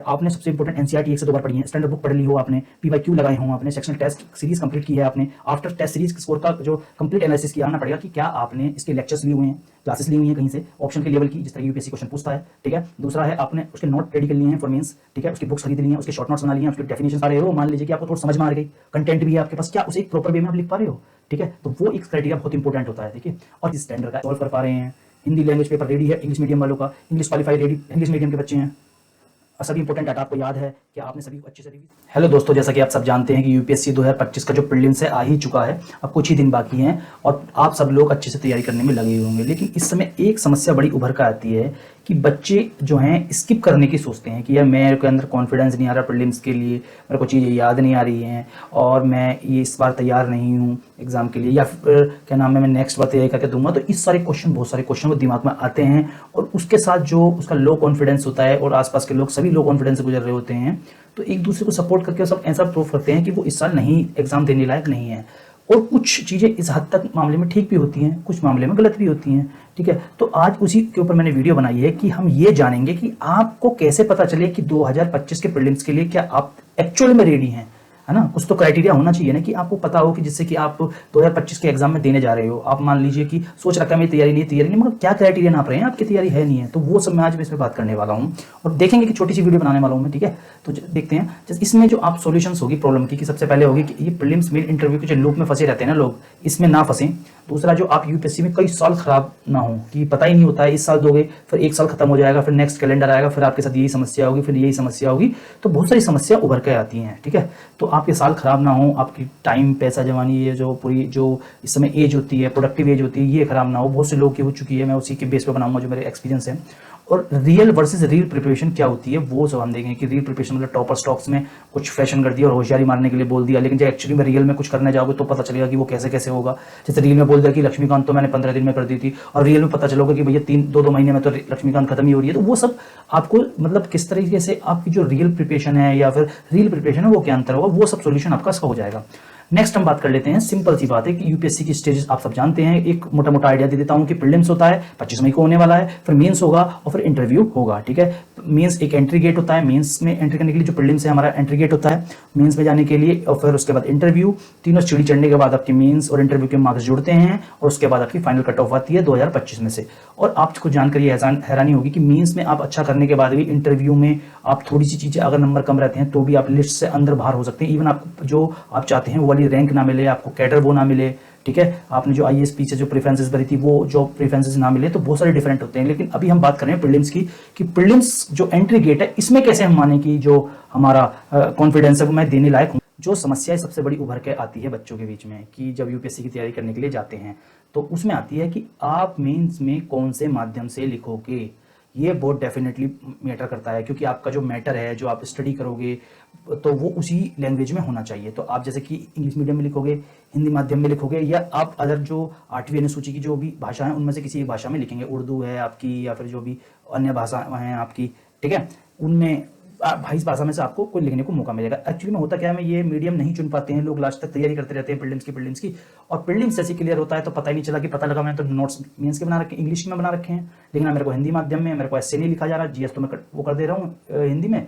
आपने सबसे important NCERT एक से दो बार पढ़ी है, स्टैंडर्ड बुक पढ़ ली हो आपने, पीवाईक्यू लगाए हो आपने, सेक्शनल टेस्ट सीरीज कंप्लीट की है आपने, आफ्टर टेस्ट सीरीज स्कोर का जो कंप्लीट एनालिसिस किया आना पड़ेगा कि क्या आपने इसके लेक्चर्स लिए हुए हैं, क्लासेस ली हुई हैं कहीं से ऑप्शन के लेवल की, जिस तरह यूपीएससी क्वेश्चन पूछता है। ठीक है, दूसरा है आपने उसके नोट रेडी कर लिए हैं फॉर मींस। ठीक है, उसकी बुक्स खरीद ली हैं, उसके शॉर्ट नोट्स बना लिए हैं, उसके डेफिनेशन आ रहे हो, मान लीजिए कि आपको थोड़ा समझ में आ गई, कंटेंट भी है आपके पास, क्या उसे एक प्रॉपर वे में आप लिख पा रहे हो। ठीक है, तो वो एक क्राइटेरिया बहुत इंपॉर्टेंट होता है। देखिए, और इस स्टैंडर्ड का सॉल्व कर पा रहे हैं। हिंदी लैंग्वेज पेपर रेडी है इंग्लिश मीडियम वालों का, English qualify ready English medium के बच्चे हैं, सभी इंपॉर्टेंट डाटा आपको याद है कि आपने सभी अच्छे से रिवीज। हेलो दोस्तों, जैसा कि आप सब जानते हैं कि यूपीएससी 2025 का जो प्रीलिम्स है आ ही चुका है, अब कुछ ही दिन बाकी हैं और आप सब लोग अच्छे से तैयारी करने में लगे होंगे। लेकिन इस समय एक समस्या बड़ी उभर कर आती है कि बच्चे जो हैं स्किप करने की सोचते हैं कि यार मेरे के अंदर कॉन्फिडेंस नहीं आ रहा प्रीलिम्स के लिए, मेरे को चीज़ें याद नहीं आ रही हैं और मैं ये इस बार तैयार नहीं हूँ एग्जाम के लिए, या फिर क्या नाम है मैं नेक्स्ट बार तैयारी करके दूंगा। तो इस सारे क्वेश्चन, बहुत सारे क्वेश्चन वो दिमाग में आते हैं और उसके साथ जो उसका लो कॉन्फिडेंस होता है और आसपास के लोग सभी लो कॉन्फिडेंस से गुजर रहे होते हैं, तो एक दूसरे को सपोर्ट करके सब ऐसा प्रूव करते हैं कि वो इस साल नहीं एग्जाम देने लायक नहीं है। और कुछ चीज़ें इस हद तक मामले में ठीक भी होती हैं, कुछ मामले में गलत भी होती हैं। ठीक है, तो आज उसी के ऊपर मैंने वीडियो बनाई है कि हम ये जानेंगे कि आपको कैसे पता चले कि 2025 के प्रीलिम्स के लिए क्या आप एक्चुअल में रेडी हैं, है ना। कुछ तो क्राइटेरिया होना चाहिए ना कि आपको पता हो कि जिससे कि आप 2025 के एग्जाम में देने जा रहे हो। आप मान लीजिए कि सोच रखा है मेरी तैयारी नहीं, मगर क्या क्राइटेरिया नाप रहे हैं, आपकी तैयारी है नहीं है, तो वो सब मैं आज इसमें बात करने वाला हूँ और देखेंगे कि छोटी सी वीडियो बनाने वाला हूँ मैं। ठीक है, तो देखते हैं जैसे इसमें जो आप सॉल्यूशंस होगी प्रॉब्लम की, कि सबसे पहले होगी कि ये प्रीलिम्स मेन इंटरव्यू के जो लूप में फंसे रहते हैं ना लोग, इसमें ना फंसे। दूसरा, जो आप यूपीएससी में कई साल खराब ना हो, कि पता ही नहीं होता है, इस साल दोगे फिर एक साल खत्म हो जाएगा, फिर नेक्स्ट कैलेंडर आएगा, फिर आपके साथ यही समस्या होगी, फिर यही समस्या होगी, तो बहुत सारी समस्या उभर के आती हैं। ठीक है, तो आपके साल खराब ना हो, आपकी टाइम पैसा जवानी ये जो पूरी जो इस समय एज होती है, प्रोडक्टिव एज होती है, ये खराब ना हो। बहुत से लोग की हो चुकी है, मैं उसी के बेस पर बनाऊंगा जो मेरे एक्सपीरियंस है। और रियल वर्सेस रील प्रिपरेशन क्या होती है वो सब हम देखेंगे कि रील प्रिपरेशन मतलब टॉपर स्टॉक्स में कुछ फैशन कर दिया और होशियारी मारने के लिए बोल दिया, लेकिन जब एक्चुअली में रियल में कुछ करने जाओगे तो पता चलेगा कि वो कैसे कैसे होगा। जैसे रील में बोल दिया कि लक्ष्मीकांत तो मैंने 15 दिन में कर दी थी, और रियल में पता चलोगे कि भैया 3-2 महीने में तो लक्ष्मीकांत खत्म ही हो रही है। तो वो सब आपको मतलब किस तरीके से आपकी जो रियल प्रिपरेशन है या फिर रील प्रिपरेशन है वो क्या अंतर होगा, वो सब सोल्यूशन आपका इसका हो जाएगा। नेक्स्ट हम बात कर लेते हैं, सिंपल सी बात है कि यूपीएससी की स्टेजेस आप सब जानते हैं। एक मोटा मोटा आइडिया दे देता हूं कि प्रीलिम्स होता है 25 मई को होने वाला है, फिर मेंस होगा और फिर इंटरव्यू होगा। ठीक है, मेंस एक एंट्री गेट होता है, मेंस में एंट्री करने के लिए जो प्रीलिम्स है हमारा एंट्री गेट होता है मेंस में जाने के लिए, और फिर उसके बाद इंटरव्यू। तीनों सीढ़ी चढ़ने के बाद आपकी मेंस और इंटरव्यू के मार्क्स जुड़ते हैं और उसके बाद आपकी फाइनल कट ऑफ आती है 2025 में से। और आपको जानकर ये हैरानी होगी कि मेंस में आप अच्छा करने के बाद भी इंटरव्यू में आप थोड़ी सी चीजें अगर नंबर कम रहते हैं तो भी आप लिस्ट से अंदर बाहर हो सकते हैं। इवन आपको जो आप चाहते हैं वो वाली रैंक ना मिले, आपको कैडर वो ना मिले। ठीक है, आपने जो आईएएस पीछे जो प्रेफरेंसेस भरी थी वो जो प्रेफरेंसेस ना मिले, तो बहुत सारे डिफरेंट होते हैं। लेकिन अभी हम बात कर रहे हैं प्रीलिम्स की, कि प्रीलिम्स जो एंट्री गेट है इसमें कैसे हम माने कि जो हमारा कॉन्फिडेंस है वो मैं देने लायक हूँ। जो समस्याएं सबसे बड़ी उभर के आती है बच्चों के बीच में कि जब यूपीएससी की तैयारी करने के लिए जाते हैं, तो उसमें आती है कि आप मेंस में कौन से माध्यम से लिखोगे। ये बहुत डेफिनेटली मैटर करता है, क्योंकि आपका जो मैटर है, जो आप स्टडी करोगे, तो वो उसी लैंग्वेज में होना चाहिए। तो आप जैसे कि इंग्लिश मीडियम में लिखोगे, हिंदी माध्यम में लिखोगे, या आप अदर जो 8वीं अनुसूची की जो भी भाषा है उनमें से किसी एक भाषा में लिखेंगे, उर्दू है आपकी या फिर जो भी अन्य भाषा हैं आपकी। ठीक है, उनमें 22 भाषा में से आपको कोई लिखने को मौका मिलेगा। एक्चुअली में होता क्या है, ये मीडियम नहीं चुन पाते हैं लोग, लास्ट तक तैयारी करते रहते हैं प्रीलिम्स की, और प्रीलिम्स जैसे क्लियर होता है तो पता ही नहीं चला कि पता लगा मैंने तो नोट्स मेंस के बना रखे, इंग्लिश में बना रखे हैं, लेकिन मेरे को हिंदी माध्यम में मेरे को ऐसे नहीं लिखा जा रहा, जीएस तो मैं वो कर दे रहा हूँ हिंदी में,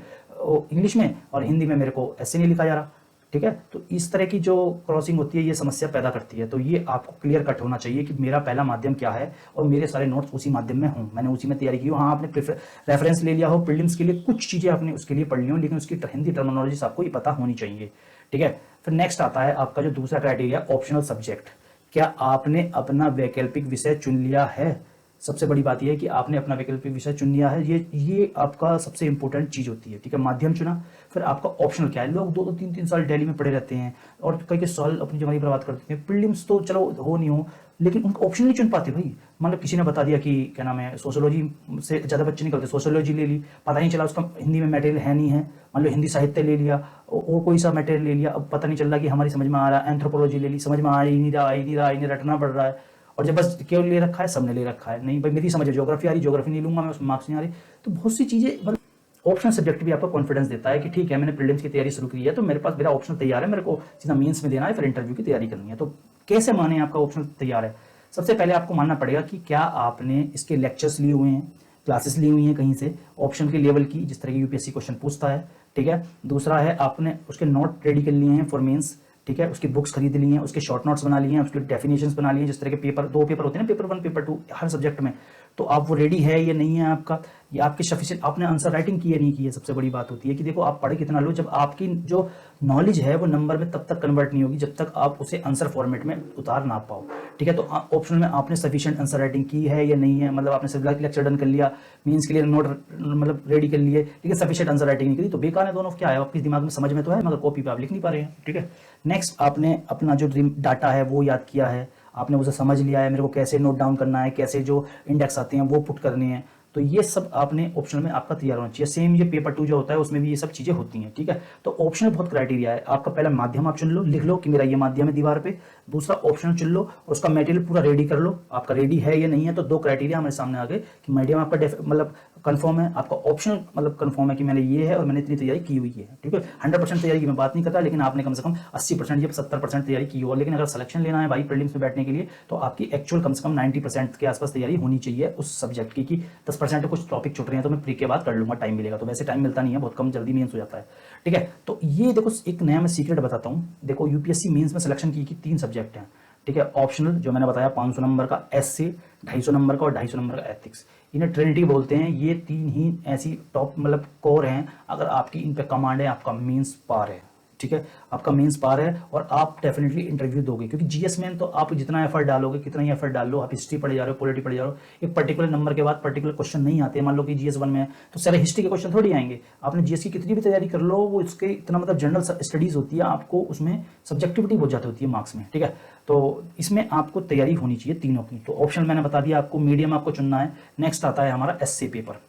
इंग्लिश में, और हिंदी में मेरे को ऐसे नहीं लिखा जा रहा। ठीक है, तो इस तरह की जो क्रॉसिंग होती है ये समस्या पैदा करती है। तो ये आपको क्लियर कट होना चाहिए कि मेरा पहला माध्यम क्या है और मेरे सारे नोट्स उसी माध्यम में हूँ, मैंने उसी में तैयारी की हो। हाँ, आपने रेफरेंस ले लिया हो प्रीलिम्स के लिए, कुछ चीज़ें आपने उसके लिए पढ़ ली हो, लेकिन उसकी हिंदी टर्मिनोलॉजी आपको ही पता होनी चाहिए। ठीक है, फिर नेक्स्ट आता है आपका जो दूसरा क्राइटेरिया, ऑप्शनल सब्जेक्ट। क्या आपने अपना वैकल्पिक विषय चुन लिया है? सबसे बड़ी बात यह है कि आपने अपना वैकल्पिक विषय चुन लिया है, ये आपका सबसे इंपॉर्टेंट चीज होती है। ठीक है, माध्यम चुना, फिर आपका ऑप्शनल क्या है। लोग 2-2 3-3 साल दिल्ली में पढ़े रहते हैं और कई साल अपनी जवानी बर्बाद कर देते हैं। प्रीलिम्स तो चलो हो नहीं हो, लेकिन उनका ऑप्शन नहीं चुन पाते भाई। मतलब किसी ने बता दिया कि क्या नाम है सोशियोलॉजी से ज्यादा बच्चे निकलते, सोशियोलॉजी ले ली, पता नहीं चला उसका हिंदी में मटेरियल है नहीं है, मान लो हिंदी साहित्य ले लिया और कोई सा मटेरियल ले लिया, अब पता नहीं चल रहा कि हमारी समझ में आ रहा है, एंथ्रोपोलॉजी ले ली, समझ में आ ही नहीं रहा, रटना पड़ रहा है। और जब बस क्यों ले रखा है, सबने ले रखा है, नहीं भाई मेरी समझ है, ज्योग्राफी आ रही, ज्योग्राफी नहीं लूंगा मैं, उसमें मार्क्स नहीं आ रही। तो बहुत सी चीजें, मतलब ऑप्शनल सब्जेक्ट भी आपको कॉन्फिडेंस देता है कि ठीक है मैंने प्रीलिम्स की तैयारी शुरू की है तो मेरे पास मेरा ऑप्शन तैयार है, मेरे को सीधा मेंस में देना है, फिर इंटरव्यू की तैयारी करनी है। तो कैसे माने आपका ऑप्शन तैयार है? सबसे पहले आपको मानना पड़ेगा कि क्या आपने इसके लेक्चर्स लिए हुए हैं, क्लासेस ली हुई हैं कहीं से ऑप्शन के लेवल की, जिस तरह की यूपीएससी क्वेश्चन पूछता है, ठीक है। दूसरा है आपने उसके नोट रेडी कर लिए हैं फॉर मेंस, ठीक है, उसकी बुक्स खरीद ली हैं, उसके शॉर्ट नोट्स बना लिए हैं, उसके डेफिनेशंस बना लिए हैं, जिस तरह के पेपर 2 पेपर होते हैं ना, पेपर 1 पेपर 2 हर सब्जेक्ट में, तो आप वो रेडी है या नहीं है आपका, या आपकी सफिशिएंट आपने आंसर राइटिंग की है नहीं की है। सबसे बड़ी बात होती है कि देखो आप पढ़े कितना लो, जब आपकी जो नॉलेज है वो नंबर में तब तक कन्वर्ट नहीं होगी जब तक आप उसे आंसर फॉर्मेट में उतार ना पाओ, ठीक है। तो ऑप्शन में आपने सफिशिएंट आंसर राइटिंग की है या नहीं है, मतलब आपने सिर्फ लेक्चर डन कर लिया, मीन्स के लिए नोट मतलब रेडी कर लिए, लेकिन सफिशिएंट आंसर राइटिंग नहीं करी, तो बेकार है दोनों। क्या है आपके दिमाग में समझ में तो है मगर कॉपी पे आप लिख नहीं पा रहे हैं, ठीक है। नेक्स्ट आपने अपना जो डाटा है वो याद किया है, आपने उसे समझ लिया है, मेरे को कैसे नोट डाउन करना है, कैसे जो इंडेक्स आते हैं वो पुट करने हैं, तो ये सब आपने ऑप्शनल में आपका तैयार होना चाहिए। सेम ये पेपर 2 जो होता है उसमें भी ये सब चीजें होती हैं, ठीक है। तो ऑप्शनल बहुत क्राइटेरिया है, आपका पहला माध्यम आप चुन लो, लिख लो कि मेरा ये माध्यम है दीवार पे, दूसरा ऑप्शनल चुन लो और उसका मटेरियल पूरा रेडी कर लो, आपका रेडी है या नहीं है। तो 2 क्राइटेरिया हमारे सामने आ गए कि मीडियम आपका मतलब कंफर्म है, आपका ऑप्शनल मतलब कंफर्म है कि मैंने ये है और मैंने इतनी तैयारी की हुई है, ठीक है। 100% तैयारी की मैं बात नहीं करता, लेकिन आपने कम से कम 80% या 70% तैयारी की हो, लेकिन अगर सिलेक्शन लेना है भाई प्रीलिम्स में बैठने के लिए तो आपकी एक्चुअल कम से कम 90% के आसपास तैयारी होनी चाहिए उस सब्जेक्ट की, कि 10% कुछ टॉपिक छूट रहे हैं तो मैं प्री के बाद कर लूंगा, टाइम मिलेगा, तो वैसे टाइम मिलता नहीं है, बहुत कम, जल्दी मेंस हो जाता है, ठीक है। तो ये देखो एक नया मैं सीक्रेट बताता हूँ, देखो यूपीएससी मेंस में सिलेक्शन की 3 सब्जेक्ट हैं, ठीक है। ऑप्शनल जो मैंने बताया 500 नंबर का, एसए 250 नंबर का और 250 नंबर का एथिक्स, इन्हें ट्रिनिटी बोलते हैं। ये 3 ही ऐसी टॉप मतलब कोर हैं, अगर आपकी इन पे कमांड है आपका मेंस पार है, ठीक है, आपका मेंस पार है और आप डेफिनेटली इंटरव्यू दोगे, क्योंकि जीएस में तो आप जितना एफर्ट डालोगे, कितना ही एफर्ट डाल लो, आप हिस्ट्री पढ़े जा रहे हो, पॉलिटी पढ़े जा रहे हो, एक पर्टिकुलर नंबर के बाद पर्टिकुलर क्वेश्चन नहीं आते। मान लो कि जीएस 1 में है तो सारे हिस्ट्री के क्वेश्चन थोड़ी आएंगे, आपने जीएस की कितनी भी तैयारी कर लो, वो इसके इतना मतलब जनरल स्टडीज होती है, आपको उसमें सब्जेक्टिविटी बहुत ज़्यादा होती है मार्क्स में, ठीक है। तो इसमें आपको तैयारी होनी चाहिए तीनों की। तो ऑप्शन मैंने बता दिया आपको, मीडियम आपको चुनना है। नेक्स्ट आता है हमारा एसए पेपर।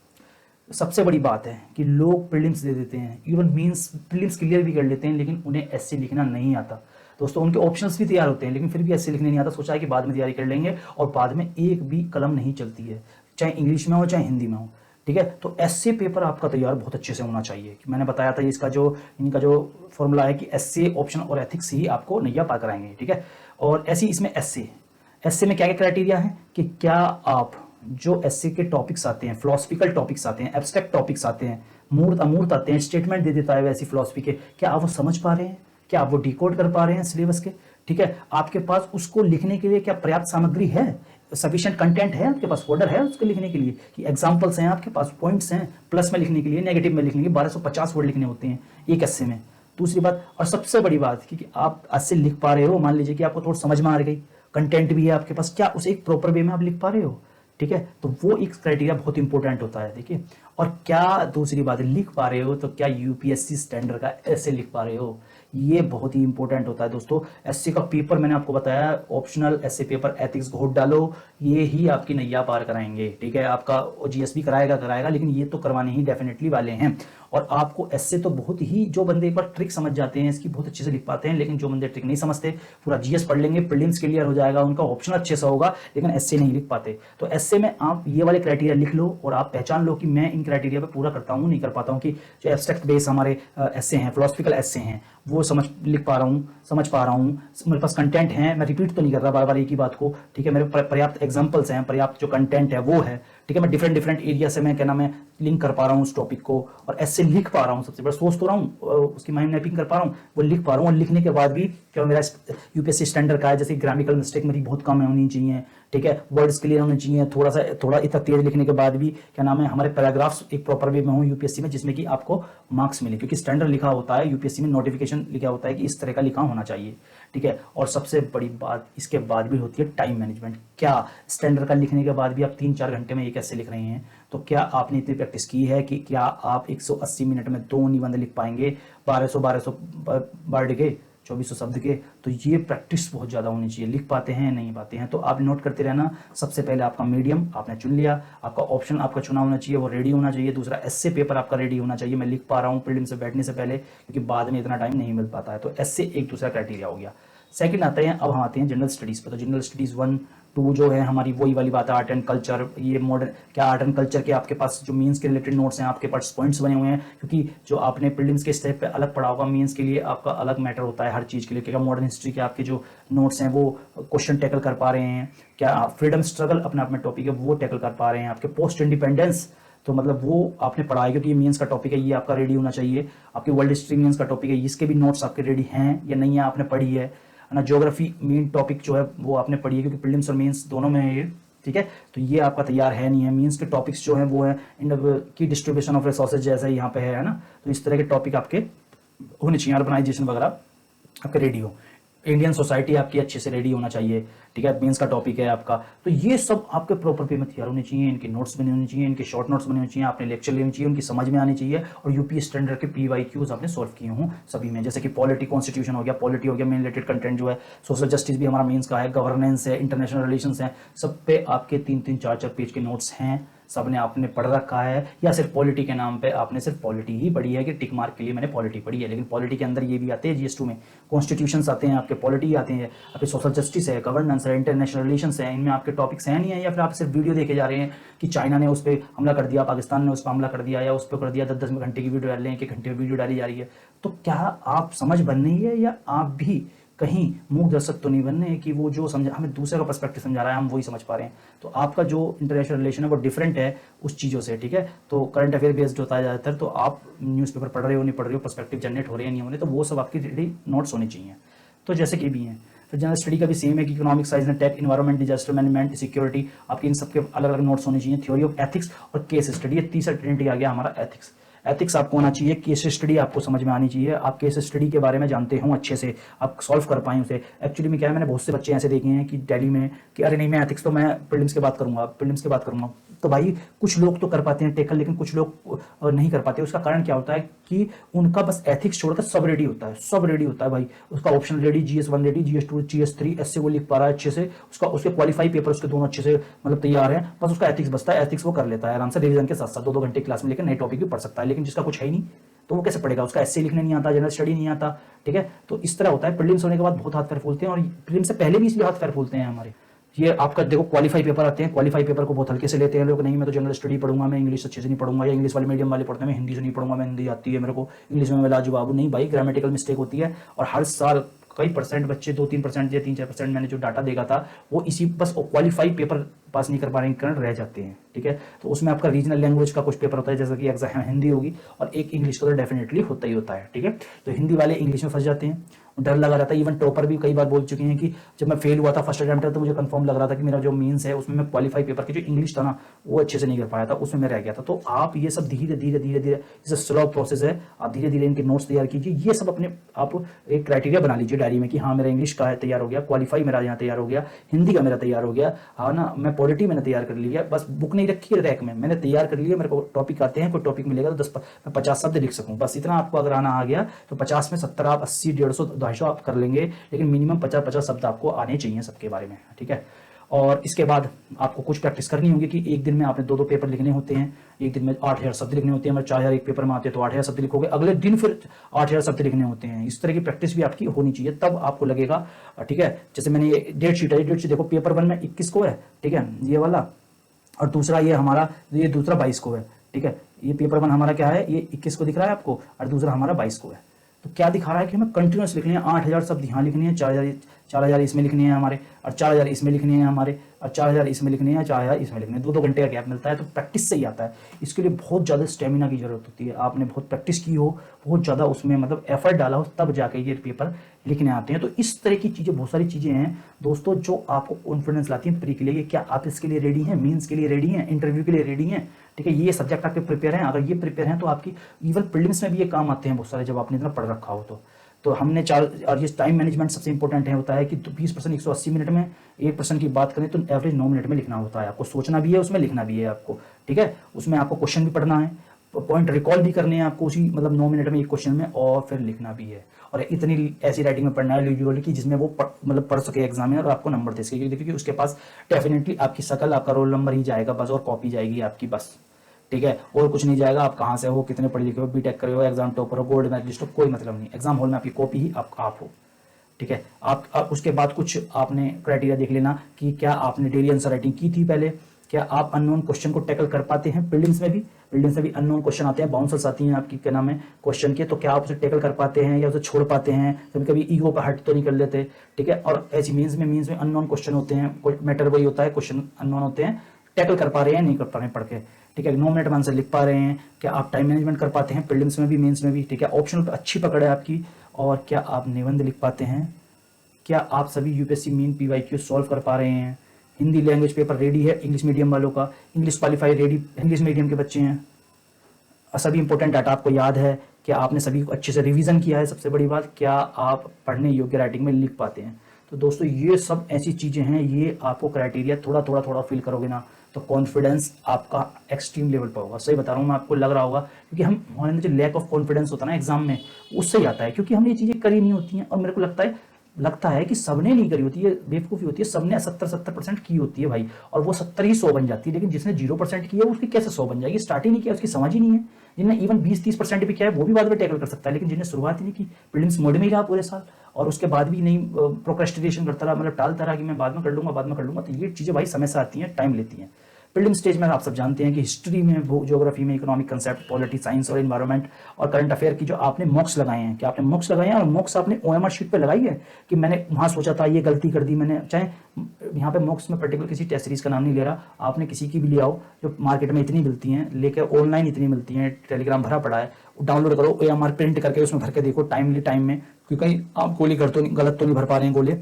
सबसे बड़ी बात है कि लोग प्रीलिम्स दे देते हैं, इवन मींस प्रीलिम्स क्लियर भी कर लेते हैं, लेकिन उन्हें एसए लिखना नहीं आता। दोस्तों उनके ऑप्शंस भी तैयार होते हैं लेकिन फिर भी एसए लिखने नहीं आता, सोचा है कि बाद में तैयारी कर लेंगे और बाद में एक भी कलम नहीं चलती है, चाहे इंग्लिश में हो चाहे हिंदी में हो, ठीक है। तो एसए पेपर आपका तैयार बहुत अच्छे से होना चाहिए, कि मैंने बताया था इसका जो इनका जो फॉर्मूला है कि एसए ऑप्शन और एथिक्स ही आपको नैया पार कराएंगे, ठीक है। और ऐसी इसमें एसए में क्या क्या क्राइटेरिया है कि क्या आप जो एसए के टॉपिक्स आते हैं, फिलोसफिकल टॉपिक्स आते हैं, एब्स्ट्रैक्ट टॉपिक्स आते हैं, मूर्त अमूर्त आते हैं, स्टेटमेंट दे देता है वैसी फिलोसफी के, क्या आप वो समझ पा रहे हैं, क्या आप वो डिकोड कर पा रहे हैं सिलेबस के, ठीक है। आपके पास उसको लिखने के लिए क्या पर्याप्त सामग्री है, सफिशिएंट कंटेंट है आपके पास, फोल्डर है उसको लिखने के लिए, कि एग्जांपल्स हैं आपके पास, पॉइंट्स हैं, प्लस में लिखने के लिए, नेगेटिव में लिखने के लिए 1250 वर्ड लिखने होते हैं एक एसए में। दूसरी बात और सबसे बड़ी बात कि आप एसए लिख पा रहे हो, मान लीजिए कि आपको थोड़ा समझ में आ गई, कंटेंट भी है आपके पास, क्या उसे एक प्रॉपर वे में आप लिख पा रहे हो, ठीक है। तो वो एक क्राइटेरिया बहुत इंपॉर्टेंट होता है, देखिए। और क्या दूसरी बात लिख पा रहे हो, तो क्या यूपीएससी स्टैंडर्ड का ऐसे लिख पा रहे हो, ये बहुत ही इंपॉर्टेंट होता है दोस्तों। एससी का पेपर मैंने आपको बताया, ऑप्शनल एसए पेपर एथिक्स घोट डालो, ये ही आपकी नैया पार कराएंगे, ठीक है। आपका जीएस भी कराएगा, लेकिन ये तो करवाने ही डेफिनेटली वाले हैं। और आपको एसए तो बहुत ही, जो बंदे एक बार ट्रिक समझ जाते हैं इसकी बहुत अच्छे से लिख पाते हैं, लेकिन जो बंदे ट्रिक नहीं समझते, पूरा जीएस पढ़ लेंगे, प्रीलिम्स क्लियर हो जाएगा उनका, ऑप्शन अच्छे से होगा, लेकिन एसए नहीं लिख पाते। तो एसए में आप ये वाले क्राइटेरिया लिख लो और आप पहचान लो कि मैं इन क्राइटेरिया पे पूरा करता हूँ, नहीं कर पाता हूँ, कि जो एब्स्ट्रैक्ट बेस हमारे एसए हैं, फिलोसफिकल एसए हैं, वो समझ पा रहा हूँ, मेरे पास कंटेंट है, मैं रिपीट तो नहीं कर रहा बार बार एक ही बात को, ठीक है। मेरे पर्याप्त एग्जांपल्स हैं, पर्याप्त जो कंटेंट है वो है, ठीक है। मैं डिफरेंट एरिया से मैं क्या नाम है लिंक कर पा रहा हूँ उस टॉपिक को, और ऐसे लिख पा रहा हूँ, सबसे बड़ा सोच तो रहा हूँ, उसकी माइंड मैपिंग कर पा रहा हूँ, वो लिख पा रहा हूँ। और लिखने के बाद भी क्या मेरा यूपीएससी स्टैंडर्ड का है, जैसे ग्रामेटिकल मिस्टेक मेरी बहुत कम होनी चाहिए, ठीक है, वर्ड्स क्लियर होने चाहिए, थोड़ा इतना तेज लिखने के बाद भी क्या नाम है हमारे पैराग्राफ्स एक प्रॉपर वे में हो यूपीएससी में, जिसमें कि आपको मार्क्स मिले, क्योंकि स्टैंडर्ड लिखा होता है यूपीएससी में, नोटिफिकेशन लिखा होता है कि इस तरह का लिखा होना चाहिए, ठीक है। और सबसे बड़ी बात इसके बाद भी होती है टाइम मैनेजमेंट। क्या स्टैंडर्ड का लिखने के बाद भी आप 3-4 घंटे में ये कैसे लिख रहे हैं, तो क्या आपने इतनी प्रैक्टिस की है कि क्या आप 180 मिनट में 2 निबंध लिख पाएंगे, 1200 वर्ड के, 2400 शब्द के। तो ये प्रैक्टिस बहुत ज़्यादा होनी चाहिए, लिख पाते हैं नहीं पाते हैं, तो आप नोट करते रहना। सबसे पहले आपका मीडियम आपने चुन लिया, आपका ऑप्शन आपका चुना होना चाहिए, वो रेडी होना चाहिए। दूसरा एसए पेपर आपका रेडी होना चाहिए, मैं लिख पा रहा हूँ प्रीलिम्स से बैठने से पहले, क्योंकि बाद में इतना टाइम नहीं मिल पाता है। तो एसए एक दूसरा क्राइटेरिया हो गया। सेकंड आता है, अब हम आते हैं जनरल स्टडीज़ पर। तो जनरल स्टडीज़ 1, 2 जो है हमारी वही वाली बात है, आर्ट एंड कल्चर। ये मॉडर्न क्या आर्ट एंड कल्चर के आपके पास जो मीन्स के रिलेटेड नोट्स हैं, आपके पास पॉइंट्स बने हुए हैं, क्योंकि जो आपने प्रीलिम्स के स्टेप पे अलग पढ़ा होगा, मीन्स के लिए आपका अलग मैटर होता है हर चीज़ के लिए। क्या मॉडर्न हिस्ट्री के आपके जो नोट्स हैं वो क्वेश्चन टैकल कर पा रहे हैं, क्या फ्रीडम स्ट्रगल अपने आप में टॉपिक है वो टैकल कर पा रहे हैं, आपके पोस्ट इंडिपेंडेंस तो मतलब वो आपने पढ़ा है, क्योंकि ये मीन्स का टॉपिक है, ये आपका रेडी होना चाहिए। आपकी वर्ल्ड हिस्ट्री मीन्स का टॉपिक है, इसके भी नोट्स आपके रेडी हैं या नहीं है, आपने पढ़ी है ना। ज्योग्राफी मेन टॉपिक जो है वो आपने पढ़ी है, क्योंकि प्रीलिम्स और मेंस दोनों में है ये, ठीक है। तो ये आपका तैयार है नहीं है। मीन्स के टॉपिक्स जो है वो है की डिस्ट्रीब्यूशन ऑफ रिसोर्सेज जैसे यहाँ पे है ना। तो इस तरह के टॉपिक आपके होने चाहिए, अर्बनाइजेशन वगैरह आपके रेडी हो। इंडियन सोसाइटी आपकी अच्छे से रेडी होना चाहिए, ठीक है। मेंस का टॉपिक है आपका, तो ये सब आपके प्रॉपर वे में तैयार होने चाहिए। इनके नोट्स बने होने चाहिए, इनके शॉर्ट नोट्स बने होने चाहिए, आपने लेक्चर लेने चाहिए, उनकी समझ में आनी चाहिए, और यूपी स्टैंडर्ड के PYQs आपने सॉल्व किए हों सभी में। जैसे कि पॉलिटी कॉन्स्टिट्यूशन हो गया, पॉलिटी हो गया, मेन रिलेटेड कंटेंट जो है, सोशल जस्टिस भी हमारा मेंस का है, गवर्नेंस है, इंटरनेशनल रिलेशंस है, सब पे आपके 3-3, 4-4 पेज के नोट्स हैं। सबने आपने पढ़ रखा है, या सिर्फ पॉलिटी के नाम पे आपने सिर्फ पॉलिटी ही पढ़ी है कि टिक मार्क के लिए मैंने पॉलिटी पढ़ी है। लेकिन पॉलिटी के अंदर ये भी आते हैं, GS2 में कॉन्स्टिट्यूशंस आते हैं, आपके पॉलिटी आते हैं, आपके सोशल जस्टिस है, गवर्नेंस है, इंटरनेशनल रिलेशंस है। इनमें आपके टॉपिक्स हैं नहीं है, या फिर आप सिर्फ वीडियो देखे जा रहे हैं कि चाइना ने उस पर हमला कर दिया, पाकिस्तान ने उस पर हमला कर दिया, या उस पर कर दिया, 10-10 घंटे की वीडियो डाल रहे हैं, 1 घंटे की वीडियो डाली जा रही है। तो क्या आप समझ बन रही है, या आप भी कहीं मूक दर्शक तो नहीं बनने कि वो जो समझा हमें दूसरे का पर्सपेक्टिव समझा रहा है हम वही समझ पा रहे हैं। तो आपका जो इंटरनेशनल रिलेशन है वो डिफरेंट है उस चीज़ों से, ठीक है। तो करंट अफेयर बेस्ड होता है ज़्यादातर, तो आप न्यूज़पेपर पढ़ रहे हो नहीं पढ़ रहे हो, पर्सपेक्टिव जनरेट हो रहे हैं नहीं हो रहे, तो वो सब आपकी रेडी नोट्स होने चाहिए। तो जैसे कि भी हैं, फिर जनरल स्टडी का भी सेम है कि economic science and tech, environment, disaster management, security, आपके इन सबके अलग अलग नोट्स होने चाहिए। थ्योरी ऑफ एथिक्स और केस स्टडी, ये तीसरा ट्रिनिटी आ गया हमारा एथिक्स। एथिक्स आपको होना चाहिए, केस स्टडी आपको समझ में आनी चाहिए, आप केस स्टडी के बारे में जानते हो अच्छे से, आप सॉल्व कर पाएं उसे। एक्चुअली में क्या है, मैंने बहुत से बच्चे ऐसे देखे हैं कि दिल्ली में कि अरे नहीं मैं एथिक्स तो मैं प्रीलिम्स के बाद करूंगा, प्रीलिम्स के बाद करूंगा। तो भाई कुछ लोग तो कर पाते हैं टेकल, लेकिन कुछ लोग नहीं कर पाते। उसका कारण क्या होता है कि उनका बस एथिक्स छोड़कर सब रेडी होता है, सब रेडी होता है भाई। उसका option ready, GS1 ready, GS2, GS3 ऐसे वो लिख पा रहा है अच्छे से, उसका उसके क्वालिफाई पेपर उसके दोनों अच्छे से मतलब तैयार है, बस उसका एथिक्स बसता है। एथिक्स वो कर लेता है आराम से रिवीजन के साथ साथ, 2-2 घंटे क्लास में लेकर नए टॉपिक भी पढ़ सकता है। लेकिन जिसका कुछ है ही नहीं तो वो कैसे पढ़ेगा, उसका एस्से लिखने नहीं आता, जनरल स्टडी नहीं आता, ठीक है। तो इस तरह होता है, प्रीलिम्स होने के बाद बहुत हाथ पैर फूलते हैं, और प्रीलिम्स से पहले भी इसलिए हाथ पैर फूलते हैं हमारे। ये आपका देखो क्वालिफाई पेपर आते हैं, क्वालिफाई पेपर को बहुत हल्के से लेते हैं लोग। नहीं मैं तो जनरल स्टडी पढ़ूंगा, मैं इंग्लिश अच्छे से नहीं पढ़ूंगा, या इंग्लिश वाले मीडियम वाले पढ़ते हैं मैं हिंदी से नहीं पढ़ूंगा, मैं हिंदी आती है मेरे को, इंग्लिश में मैं लाजवाब। नहीं भाई, ग्रामेटिकल मिस्टेक होती है, और हर साल कई परसेंट बच्चे 2-3% या 3-4% मैंने जो डाटा देखा था वो इसी बस क्वालिफाई पेपर पास नहीं कर पा रहे हैं कारण रह जाते हैं, ठीक है। तो उसमें आपका रीजनल लैंग्वेज का कुछ पेपर होता है, जैसे कि एग्जाम हिंदी होगी, और एक इंग्लिश का तो डेफिनेटली होता ही होता है, ठीक है। तो हिंदी वाले इंग्लिश में फंस जाते हैं, डर लगा रहता है। इवन टॉपर भी कई बार बोल चुके हैं कि जब मैं फेल हुआ था फर्स्ट अटेम्प्ट तो मुझे कंफर्म लग रहा था कि मेरा जो मीन्स है उसमें मैं क्वालिफाई पेपर की जो इंग्लिश था ना वो अच्छे से नहीं कर पाया था, उसमें मैं रह गया था। तो आप ये सब धीरे धीरे धीरे धीरे, जैसे स्लो प्रोसेस है, आप धीरे धीरे इनके नोट्स तैयार कीजिए। ये सब अपने आप एक क्राइटेरिया बना लीजिए डायरी में कि हाँ मेरा इंग्लिश का है तैयार हो गया, क्वालिफाई मेरा यहाँ तैयार हो गया, हिंदी का मेरा तैयार हो गया, हाँ ना, मैं पॉलिटी मैंने तैयार कर लिया, बस बुक नहीं रखी है रैक में, मैंने तैयार कर लिया। मेरे को टॉपिक आते हैं, कोई टॉपिक मिलेगा तो 10 50 शब्द लिख सकूँ, बस इतना आपको अगर आना आ गया तो 50 में 70 आप 80, 150, 250 आप कर लेंगे। लेकिन मिनिमम 50-50 शब्द आपको आने चाहिए सबके बारे में, ठीक है। और इसके बाद आपको कुछ प्रैक्टिस करनी होगी कि एक दिन में आपने 2-2 पेपर लिखने होते हैं, एक दिन में 8000 शब्द लिखने होते हैं। मतलब 4000 एक पेपर में आते हैं तो 8000 शब्द लिखोगे, अगले दिन फिर 8000 शब्द लिखने होते हैं। इस तरह की प्रैक्टिस भी आपकी होनी चाहिए, तब आपको लगेगा, ठीक है। जैसे मैंने ये डेट शीट है, डेट शीट देखो, पेपर 1 में 21 को है, ठीक है, ये वाला, और दूसरा ये हमारा, ये दूसरा 22 को है, ठीक है। ये पेपर 1 हमारा क्या है, ये 21 को दिख रहा है आपको, और दूसरा हमारा 22 को है। तो क्या दिखा रहा है कि हमें कंटिन्यूस लिखने हैं, 8000 शब्द यहाँ लिखने हैं, 4000 इसमें लिखने हैं हमारे, और 4000 इसमें लिखने हैं हमारे, और 4000 इसमें लिखने हैं, 4000 इसमें लिखने हैं। 2-2 घंटे का गैप मिलता है, तो प्रैक्टिस से ही आता है। इसके लिए बहुत ज़्यादा स्टेमिना की जरूरत होती है, आपने बहुत प्रैक्टिस की हो, बहुत ज़्यादा उसमें मतलब एफर्ट डाला हो, तब जाके ये पेपर लिखने आते हैं। तो इस तरह की चीज़ें, बहुत सारी चीज़ें हैं दोस्तों जो आपको कॉन्फिडेंस लाती हैं प्री के लिए। क्या आप इसके लिए रेडी हैं, मीन्स के लिए रेडी हैं, इंटरव्यू के लिए रेडी हैं, ठीक है। ये सब्जेक्ट आपके प्रिपेयर हैं, अगर ये प्रिपेयर हैं तो आपकी इवन प्रीलिम्स में भी ये काम आते हैं बहुत सारे, जब आपने इतना पढ़ रखा हो तो हमने 4, और ये टाइम मैनेजमेंट सबसे इंपॉर्टेंट है, होता है कि 20% 180 मिनट में, 1% की बात करें तो एवरेज 9 मिनट में लिखना होता है। आपको सोचना भी है, उसमें लिखना भी है आपको, ठीक है। उसमें आपको क्वेश्चन भी पढ़ना है, पॉइंट रिकॉल भी करने हैं आपको उसी मतलब 9 मिनट में एक क्वेश्चन में, और फिर लिखना भी है। और इतनी ऐसी राइटिंग में पढ़ना है यूजुअली कि जिसमें वो मतलब पढ़ सके एग्जामिनर और आपको नंबर दे सके, क्योंकि उसके पास डेफिनेटली आपकी शकल, आपका रोल नंबर ही जाएगा बस, और कॉपी जाएगी आपकी बस, ठीक है। और कुछ नहीं जाएगा, आप कहाँ से हो, कितने पढ़े लिखे हो, बीटेक करे हो, एग्जाम टॉपर हो, गोल्ड मेडलिस्ट हो, कोई मतलब नहीं। एग्जाम हॉल में आपकी कॉपी ही आप हो, ठीक है। आप उसके बाद कुछ आपने क्राइटेरिया देख लेना कि क्या आपने डेली आंसर राइटिंग की थी पहले, क्या आप अननोन क्वेश्चन को टैकल कर पाते हैं। प्रीलिम्स में भी अननोन क्वेश्चन आते हैं, बाउंसर्स आती हैं आपकी क्या नाम है क्वेश्चन के, तो क्या आप उसे टैकल कर पाते हैं या उसे छोड़ पाते हैं, कभी कभी ईगो पर हट तो नहीं कर लेते, ठीक है। और ऐसी मीन्स में अननोन क्वेश्चन होते हैं, मैटर वही होता है, क्वेश्चन अननोन होते हैं, टैकल कर पा रहे हैं नहीं कर पा रहे हैं पढ़ के, ठीक है। 9 मिनट में आंसर लिख पा रहे हैं, क्या आप टाइम मैनेजमेंट कर पाते हैं प्रीलिम्स में भी मेंस में भी, ठीक है। ऑप्शनल पे अच्छी पकड़ है आपकी, और क्या आप निबंध लिख पाते हैं, क्या आप सभी यूपीएससी मीन पीवाईक्यू सॉल्व कर पा रहे हैं। हिंदी लैंग्वेज पेपर रेडी है इंग्लिश मीडियम वालों का, English qualify ready English medium के बच्चे हैं, सभी इंपॉर्टेंट डाटा आपको याद है, क्या आपने सभी को अच्छे से रिवीजन किया है, सबसे बड़ी बात, क्या आप पढ़ने योग्य राइटिंग में लिख पाते हैं। तो दोस्तों ये सब ऐसी चीज़ें हैं, ये आपको क्राइटेरिया थोड़ा फील करोगे ना तो कॉन्फिडेंस आपका एक्सट्रीम लेवल पर होगा। सही बता रहा हूँ मैं, आपको लग रहा होगा, क्योंकि हम हमारे जो लैक ऑफ कॉन्फिडेंस होता है ना एग्जाम में, उससे ही आता है, क्योंकि हमने ये चीज़ें करी नहीं होती हैं। और मेरे को लगता है कि सबने नहीं करी होती है, बेवकूफ़ी होती है, सबने 70% की होती है भाई, और वो 70 ही 100 बन जाती है। लेकिन जिसने 0% की है उसकी कैसे 100 बन जाएगी, स्टार्ट ही नहीं किया, उसकी समझ ही नहीं है। जिन्हें इवन 20-30% भी किया है वो भी बाद में टैकल कर सकता है, लेकिन जिन्हें शुरुआत ही नहीं की, प्रीलिम्स मोड में ही रहा पूरे साल, और उसके बाद भी नहीं प्रोक्रेस्टिनेशन करता रहा, मतलब टालता रहा कि मैं बाद में कर लूंगा, तो ये चीज़ें भाई समय से आती हैं, टाइम लेती हैं। प्रीलिम स्टेज में आप सब जानते हैं कि हिस्ट्री में, ज्योग्राफी में, इकोनॉमिक कंसेप्ट, पॉलिटी, साइंस और एनवायरनमेंट और करंट अफेयर की जो आपने मॉक्स लगाए हैं, क्या आपने मॉक्स लगाए हैं, और मॉक्स आपने ओएमआर शीट पे लगाई है कि मैंने वहाँ सोचा था ये गलती कर दी मैंने, चाहे यहाँ पे मॉक्स में पर्टिकुलर किसी टेस्ट सीरीज का नाम नहीं ले रहा, आपने किसी की भी ले आओ, जो मार्केट में इतनी मिलती हैं, लेके ऑनलाइन इतनी मिलती हैं, टेलीग्राम भरा पड़ा है, डाउनलोड करो, ओएमआर प्रिंट करके उसमें भर के देखो टाइम में, क्योंकि कहीं आप गोली गलत तो नहीं भर पा रहे हैं गोले,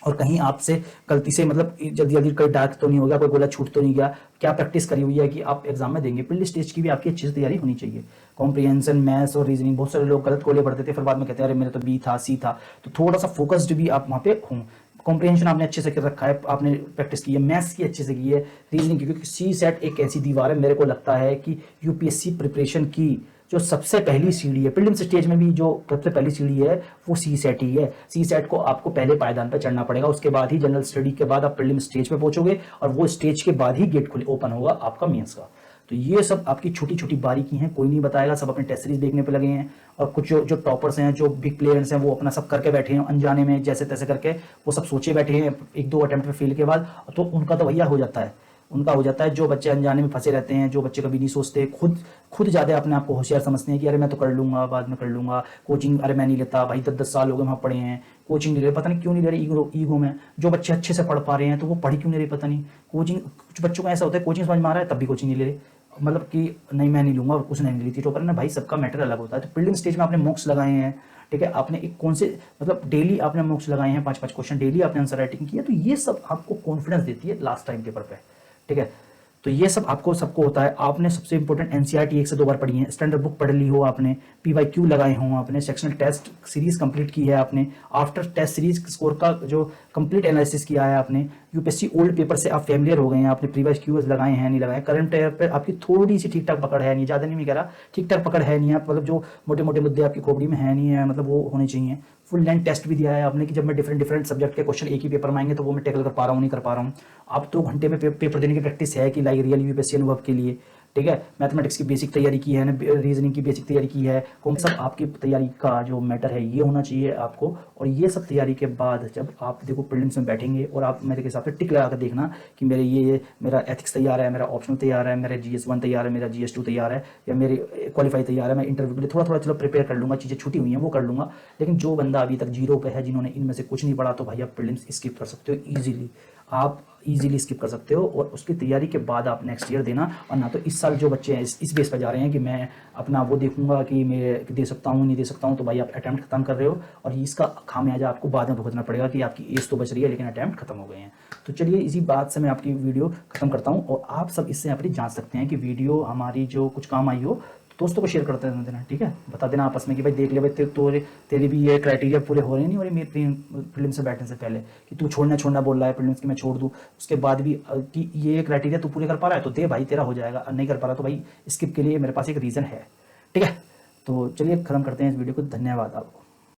और कहीं आपसे गलती से मतलब जल्दी कोई डार्क तो नहीं हो गया, कोई गोला छूट तो नहीं गया, क्या प्रैक्टिस करी हुई है कि आप एग्जाम में देंगे। प्रीलिम स्टेज की भी आपकी अच्छी से तैयारी होनी चाहिए। कॉम्प्रिहेंशन, मैथ्स और रीजनिंग, बहुत सारे लोग गलत गोले पढ़ते थे, फिर बाद में कहते हैं अरे मेरे तो बी था, सी था, तो थोड़ा सा फोकस्ड भी आप वहाँ पे हों। कॉम्प्रिहेंशन आपने अच्छे से कर रखा है, आपने प्रैक्टिस की है, मैथ्स की अच्छे से की है, रीजनिंग की, क्योंकि सी सेट एक ऐसी दीवार है, मेरे को लगता है कि यूपीएससी प्रिपरेशन की जो सबसे पहली सीढ़ी है, प्रीलिम स्टेज में भी जो सबसे पहली सीढ़ी है वो सी सेट ही है। सी सेट को आपको पहले पायदान पर चढ़ना पड़ेगा, उसके बाद ही जनरल स्टडी के बाद आप प्रीलिम स्टेज पे पहुंचोगे, और वो स्टेज के बाद ही गेट खुले ओपन होगा आपका मेंस का। तो ये सब आपकी छोटी छोटी बारीकी हैं, कोई नहीं बताएगा, सब अपने टेस्ट सीरीज देखने पे लगे हैं, और कुछ जो टॉपर्स हैं, जो बिग प्लेयर्स हैं, वो अपना सब करके बैठे हैं अनजाने में, जैसे तैसे करके वो सब सोचे बैठे हैं 1-2 अटेम्प्ट पे फेल के बाद, तो उनका तो भैया हो जाता है। जो बच्चे अनजाने में फंसे रहते हैं, जो बच्चे कभी नहीं सोचते, खुद ज़्यादा अपने आप को होशियार समझते हैं कि अरे मैं तो कर लूंगा, बाद में कर लूंगा, कोचिंग अरे मैं नहीं लेता भाई, 10-10 साल हो गए वहाँ पढ़े हैं, कोचिंग नहीं ले रहे, पता नहीं क्यों नहीं ले रहे, ईगो में। जो बच्चे अच्छे से पढ़ पा रहे हैं तो वो पढ़ क्यों नहीं रहे, पता नहीं। कोचिंग, कुछ बच्चों का ऐसा होता है कोचिंग समझ में आ रहा है तब भी कोचिंग नहीं ले रहे, मतलब कि नहीं मैं नहीं लूंगा, उसने नहीं ली थी टॉपर ने, भाई सबका मैटर अलग होता है। तो प्रीलिम स्टेज में आपने मॉक्स लगाए हैं, ठीक है, आपने एक कौन से मतलब डेली आपने मॉक्स लगाए हैं, 5-5 क्वेश्चन डेली आपने आंसर राइटिंग किया, तो ये सब आपको कॉन्फिडेंस देती है लास्ट टाइम पेपर पे, ठीक है। तो ये सब आपको सबको होता है। आपने सबसे इंपॉर्टेंट एनसीईआरटी 1 से 2 बार पढ़ी है, स्टैंडर्ड बुक पढ़ ली हो आपने, पीवाईक्यू लगाए हों आपने, सेक्शनल टेस्ट सीरीज कंप्लीट की है आपने, आफ्टर टेस्ट सीरीज स्कोर का जो कंप्लीट एनालिसिस किया है आपने, यूपीएससी ओल्ड पेपर से आप फेमिलियर हो गए हैं, आपने प्रीवियस क्यूज लगाए हैं नहीं लगाए, करंट अफेयर पर आपकी थोड़ी सी ठीक ठाक पकड़ है नहीं, ज़्यादा नहीं मैं कह रहा, ठीक ठाक पकड़ है नहीं, आप मतलब जो मोटे मोटे मुद्दे आपकी खोपड़ी में है नहीं है, मतलब वो होने चाहिए। फुल लेंथ टेस्ट भी दिया है आपने कि जब मैं डिफरेंट सब्जेक्ट के क्वेश्चन एक ही पेपर में आएंगे तो वो मैं टैकल कर पा रहा हूँ नहीं कर पा रहा हूँ। आप 2 घंटे में पेपर देने की प्रैक्टिस है कि लाइक रियल यूपीएससी अनुभव के लिए, ठीक है। मैथमेटिक्स की बेसिक तैयारी की है, रीजनिंग की बेसिक तैयारी की है, कौन सब आपकी तैयारी का जो मैटर है ये होना चाहिए आपको। और ये सब तैयारी के बाद जब आप देखो प्रीलिम्स में बैठेंगे, और आप मेरे हिसाब से टिक लगा कर देखना कि मेरा एथिक्स तैयार है, मेरा ऑप्शनल तैयार है, मेरा GS1 तैयार है, मेरा GS2 तैयार है, या मेरे क्वालिफाई तैयार है, मैं इंटरव्यू के लिए थोड़ा चलो प्रिपेयर कर लूँगा, चीज़ें छूटी हुई हैं वो कर लूँगा। लेकिन जो बंदा अभी तक 0 पे है, जिन्होंने इनमें से कुछ नहीं पढ़ा, तो भाई आप प्रीलिम्स स्किप कर सकते हो ईजिली, आप इजीली स्किप कर सकते हो, और उसकी तैयारी के बाद आप नेक्स्ट ईयर देना। और ना तो इस साल जो बच्चे हैं इस बेस पर जा रहे हैं कि मैं अपना वो देखूंगा कि मैं दे सकता हूँ नहीं दे सकता हूँ, तो भाई आप अटैम्प्ट खत्म कर रहे हो, और इसका खामियाजा आपको बाद में भुगतना पड़ेगा कि आपकी एज तो बच रही है लेकिन अटैम्प्ट खत्म हो गए हैं। तो चलिए इसी बात से मैं आपकी वीडियो खत्म करता हूँ, और आप सब इससे अपनी जांच सकते हैं कि वीडियो हमारी जो कुछ काम आई हो, दोस्तों को शेयर करते रहना देना, ठीक है। बता देना आपस में कि भाई देख ले भाई तेरे भी ये क्राइटेरिया पूरे हो रहे नहीं हो रहे मेरे प्रीलिम्स से बैठने से पहले, कि तू छोड़ना बोल रहा है प्रीलिम्स की मैं छोड़ दूँ, उसके बाद भी कि ये क्राइटेरिया तू पूरे कर पा रहा है तो दे भाई, तेरा हो जाएगा, नहीं कर पा रहा तो भाई स्किप के लिए मेरे पास एक रीज़न है, ठीक है। तो चलिए खत्म करते हैं इस वीडियो को, धन्यवाद आपको।